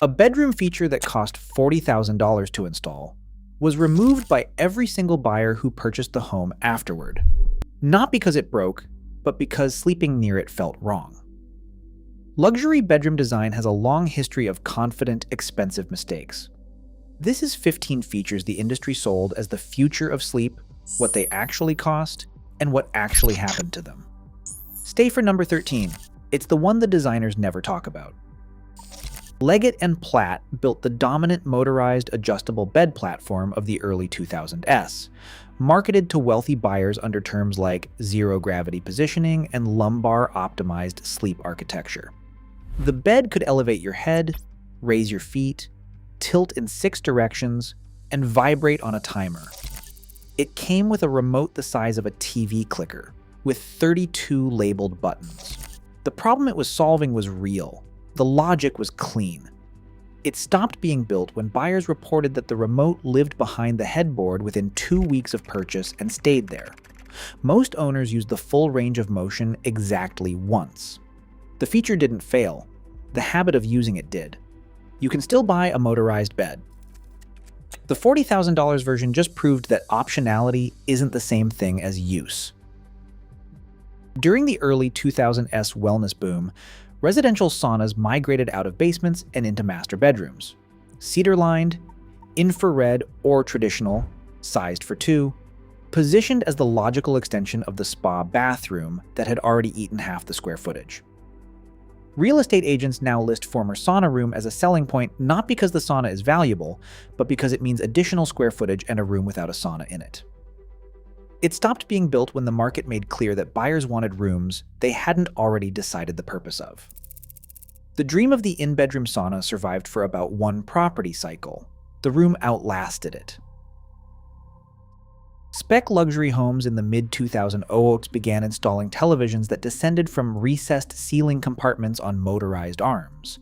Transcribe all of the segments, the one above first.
A bedroom feature that cost $40,000 to install was removed by every single buyer who purchased the home afterward. Not because it broke, but because sleeping near it felt wrong. Luxury bedroom design has a long history of confident, expensive mistakes. This is 15 features the industry sold as the future of sleep, what they actually cost, and what actually happened to them. Stay for number 13. It's the one the designers never talk about. Leggett & Platt built the dominant motorized adjustable bed platform of the early 2000s, marketed to wealthy buyers under terms like zero-gravity positioning and lumbar-optimized sleep architecture. The bed could elevate your head, raise your feet, tilt in 6 directions, and vibrate on a timer. It came with a remote the size of a TV clicker, with 32 labeled buttons. The problem it was solving was real. The logic was clean. It stopped being built when buyers reported that the remote lived behind the headboard within 2 weeks of purchase and stayed there. Most owners used the full range of motion exactly once. The feature didn't fail. The habit of using it did. You can still buy a motorized bed. The $40,000 version just proved that optionality isn't the same thing as use. During the early 2000s wellness boom, residential saunas migrated out of basements and into master bedrooms. Cedar-lined, infrared, or traditional, sized for 2, positioned as the logical extension of the spa bathroom that had already eaten half the square footage. Real estate agents now list former sauna room as a selling point not because the sauna is valuable, but because it means additional square footage and a room without a sauna in it. It stopped being built when the market made clear that buyers wanted rooms they hadn't already decided the purpose of. The dream of the in-bedroom sauna survived for about 1 property cycle. The room outlasted it. Spec luxury homes in the mid-2000s began installing televisions that descended from recessed ceiling compartments on motorized arms,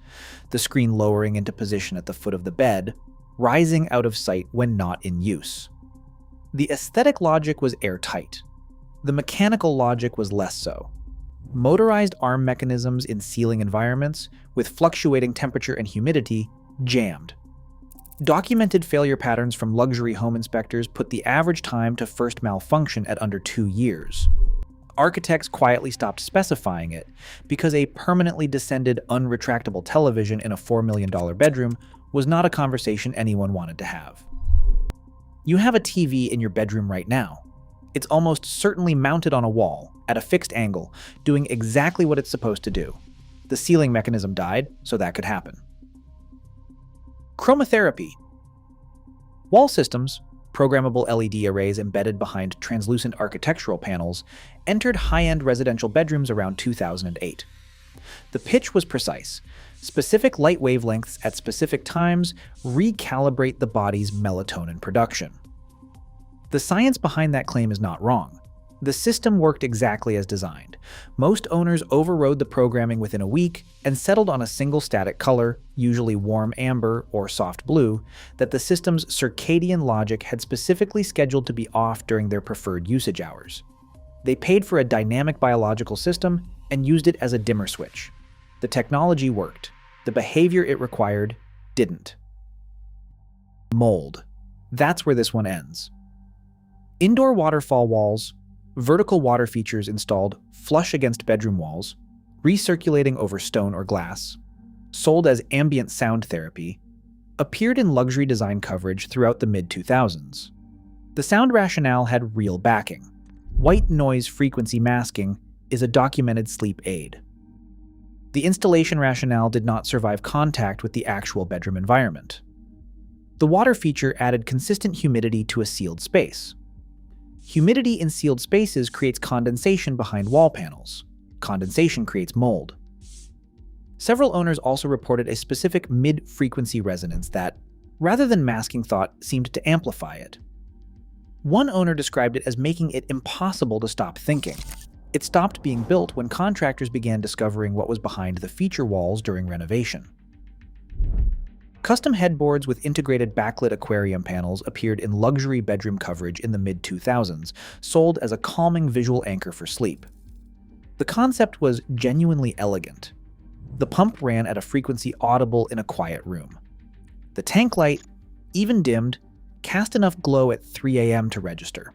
the screen lowering into position at the foot of the bed, rising out of sight when not in use. The aesthetic logic was airtight. The mechanical logic was less so. Motorized arm mechanisms in ceiling environments, with fluctuating temperature and humidity, jammed. Documented failure patterns from luxury home inspectors put the average time to first malfunction at under 2 years. Architects quietly stopped specifying it because a permanently descended, unretractable television in a $4 million bedroom was not a conversation anyone wanted to have. You have a TV in your bedroom right now. It's almost certainly mounted on a wall, at a fixed angle, doing exactly what it's supposed to do. The ceiling mechanism died, so that could happen. Chromotherapy. Wall systems, programmable LED arrays embedded behind translucent architectural panels, entered high-end residential bedrooms around 2008. The pitch was precise. Specific light wavelengths at specific times recalibrate the body's melatonin production. The science behind that claim is not wrong. The system worked exactly as designed. Most owners overrode the programming within a week and settled on a single static color, usually warm amber or soft blue, that the system's circadian logic had specifically scheduled to be off during their preferred usage hours. They paid for a dynamic biological system and used it as a dimmer switch. The technology worked. The behavior it required didn't. Mold. That's where this one ends. Indoor waterfall walls, vertical water features installed flush against bedroom walls, recirculating over stone or glass, sold as ambient sound therapy, appeared in luxury design coverage throughout the mid-2000s. The sound rationale had real backing. White noise frequency masking is a documented sleep aid. The installation rationale did not survive contact with the actual bedroom environment. The water feature added consistent humidity to a sealed space. Humidity in sealed spaces creates condensation behind wall panels. Condensation creates mold. Several owners also reported a specific mid-frequency resonance that, rather than masking thought, seemed to amplify it. One owner described it as making it impossible to stop thinking. It stopped being built when contractors began discovering what was behind the feature walls during renovation. Custom headboards with integrated backlit aquarium panels appeared in luxury bedroom coverage in the mid-2000s, sold as a calming visual anchor for sleep. The concept was genuinely elegant. The pump ran at a frequency audible in a quiet room. The tank light, even dimmed, cast enough glow at 3 a.m. to register.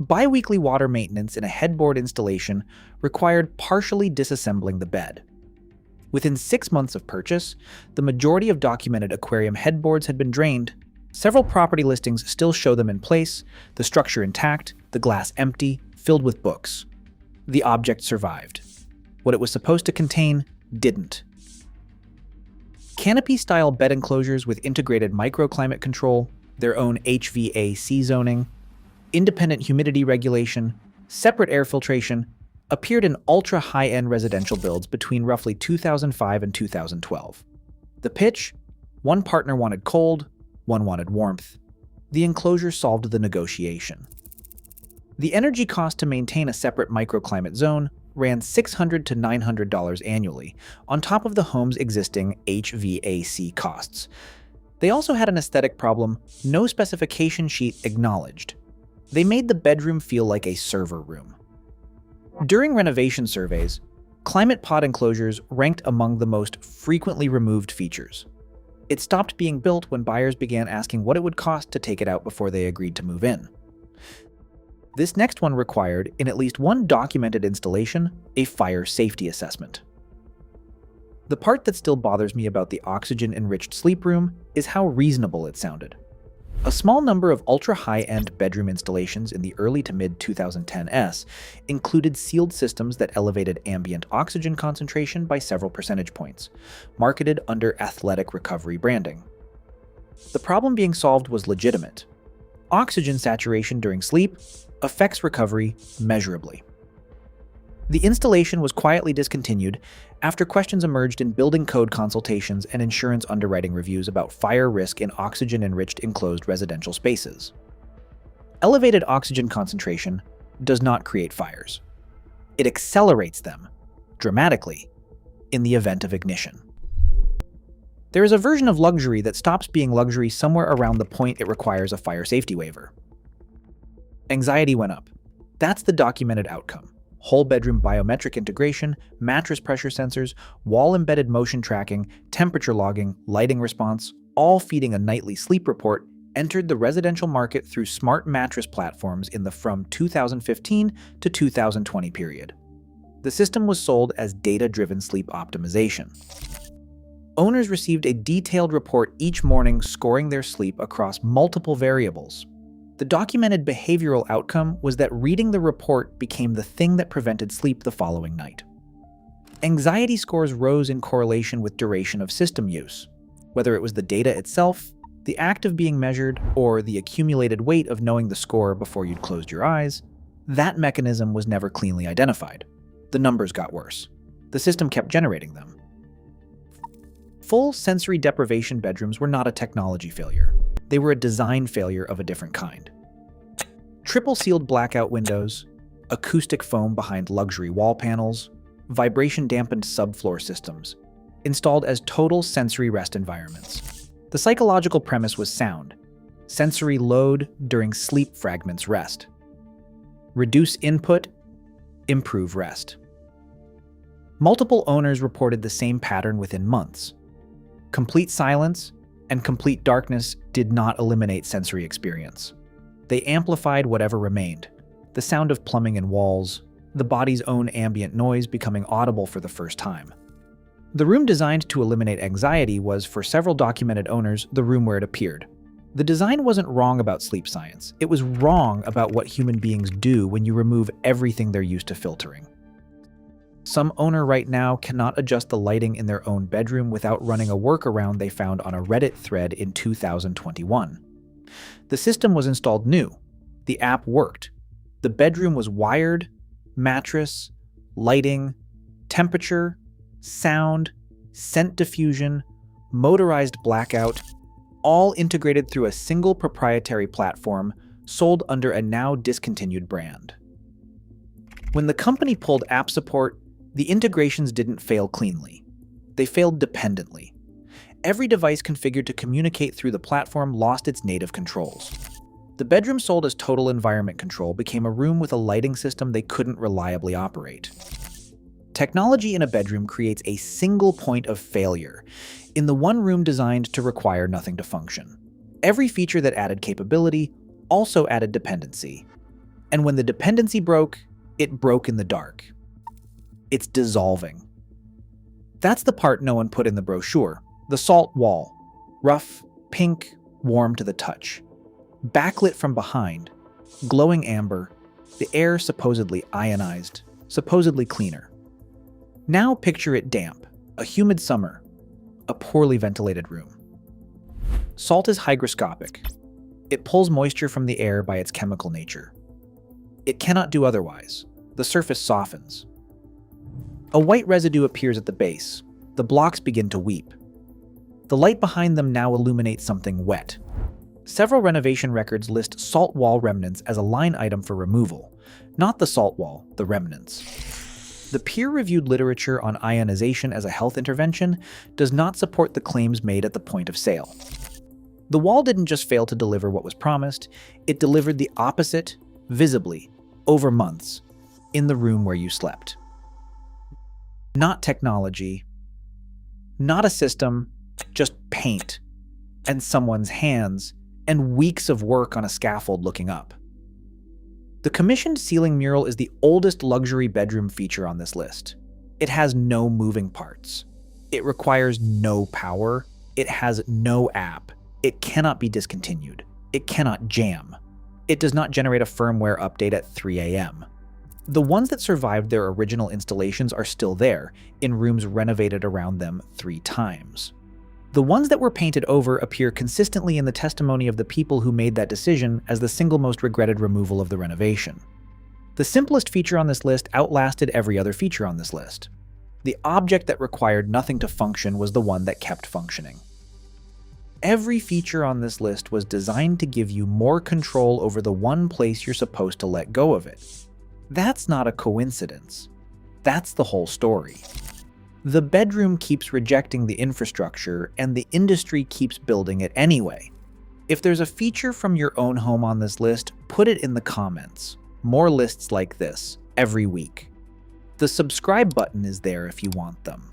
Bi-weekly water maintenance in a headboard installation required partially disassembling the bed. Within 6 months of purchase, the majority of documented aquarium headboards had been drained. Several property listings still show them in place, the structure intact, the glass empty, filled with books. The object survived. What it was supposed to contain didn't. Canopy-style bed enclosures with integrated microclimate control, their own HVAC zoning, independent humidity regulation, separate air filtration, appeared in ultra-high-end residential builds between roughly 2005 and 2012. The pitch? One partner wanted cold, one wanted warmth. The enclosure solved the negotiation. The energy cost to maintain a separate microclimate zone ran $600 to $900 annually, on top of the home's existing HVAC costs. They also had an aesthetic problem, no specification sheet acknowledged. They made the bedroom feel like a server room. During renovation surveys, climate pod enclosures ranked among the most frequently removed features. It stopped being built when buyers began asking what it would cost to take it out before they agreed to move in. This next one required, in at least one documented installation, a fire safety assessment. The part that still bothers me about the oxygen-enriched sleep room is how reasonable it sounded. A small number of ultra-high-end bedroom installations in the early to mid-2010s included sealed systems that elevated ambient oxygen concentration by several percentage points, marketed under athletic recovery branding. The problem being solved was legitimate. Oxygen saturation during sleep affects recovery measurably. The installation was quietly discontinued after questions emerged in building code consultations and insurance underwriting reviews about fire risk in oxygen-enriched enclosed residential spaces. Elevated oxygen concentration does not create fires. It accelerates them, dramatically, in the event of ignition. There is a version of luxury that stops being luxury somewhere around the point it requires a fire safety waiver. Anxiety went up. That's the documented outcome. Whole bedroom biometric integration, mattress pressure sensors, wall-embedded motion tracking, temperature logging, lighting response, all feeding a nightly sleep report, entered the residential market through smart mattress platforms in the from 2015 to 2020 period. The system was sold as data-driven sleep optimization. Owners received a detailed report each morning scoring their sleep across multiple variables. The documented behavioral outcome was that reading the report became the thing that prevented sleep the following night. Anxiety scores rose in correlation with duration of system use. Whether it was the data itself, the act of being measured, or the accumulated weight of knowing the score before you'd closed your eyes, that mechanism was never cleanly identified. The numbers got worse. The system kept generating them. Full sensory deprivation bedrooms were not a technology failure. They were a design failure of a different kind. Triple-sealed blackout windows, acoustic foam behind luxury wall panels, vibration-dampened subfloor systems, installed as total sensory rest environments. The psychological premise was sound. Sensory load during sleep fragments rest. Reduce input, improve rest. Multiple owners reported the same pattern within months. Complete silence and complete darkness did not eliminate sensory experience. They amplified whatever remained. The sound of plumbing and walls, the body's own ambient noise becoming audible for the first time. The room designed to eliminate anxiety was, for several documented owners, the room where it appeared. The design wasn't wrong about sleep science. It was wrong about what human beings do when you remove everything they're used to filtering. Some owner right now cannot adjust the lighting in their own bedroom without running a workaround they found on a Reddit thread in 2021. The system was installed new. The app worked. The bedroom was wired, mattress, lighting, temperature, sound, scent diffusion, motorized blackout, all integrated through a single proprietary platform sold under a now discontinued brand. When the company pulled app support, the integrations didn't fail cleanly. They failed dependently. Every device configured to communicate through the platform lost its native controls. The bedroom sold as total environment control became a room with a lighting system they couldn't reliably operate. Technology in a bedroom creates a single point of failure in the one room designed to require nothing to function. Every feature that added capability also added dependency. And when the dependency broke, it broke in the dark. It's dissolving. That's the part no one put in the brochure. The salt wall. Rough, pink, warm to the touch. Backlit from behind. Glowing amber. The air supposedly ionized. Supposedly cleaner. Now picture it damp. A humid summer. A poorly ventilated room. Salt is hygroscopic. It pulls moisture from the air by its chemical nature. It cannot do otherwise. The surface softens. A white residue appears at the base. The blocks begin to weep. The light behind them now illuminates something wet. Several renovation records list salt wall remnants as a line item for removal. Not the salt wall, the remnants. The peer-reviewed literature on ionization as a health intervention does not support the claims made at the point of sale. The wall didn't just fail to deliver what was promised, it delivered the opposite, visibly, over months, in the room where you slept. Not technology, not a system, just paint, and someone's hands, and weeks of work on a scaffold looking up. The commissioned ceiling mural is the oldest luxury bedroom feature on this list. It has no moving parts. It requires no power. It has no app. It cannot be discontinued. It cannot jam. It does not generate a firmware update at 3 a.m. The ones that survived their original installations are still there, in rooms renovated around them 3 times. The ones that were painted over appear consistently in the testimony of the people who made that decision as the single most regretted removal of the renovation. The simplest feature on this list outlasted every other feature on this list. The object that required nothing to function was the one that kept functioning. Every feature on this list was designed to give you more control over the one place you're supposed to let go of it. That's not a coincidence. That's the whole story. The bedroom keeps rejecting the infrastructure, and the industry keeps building it anyway. If there's a feature from your own home on this list, put it in the comments. More lists like this every week. The subscribe button is there if you want them.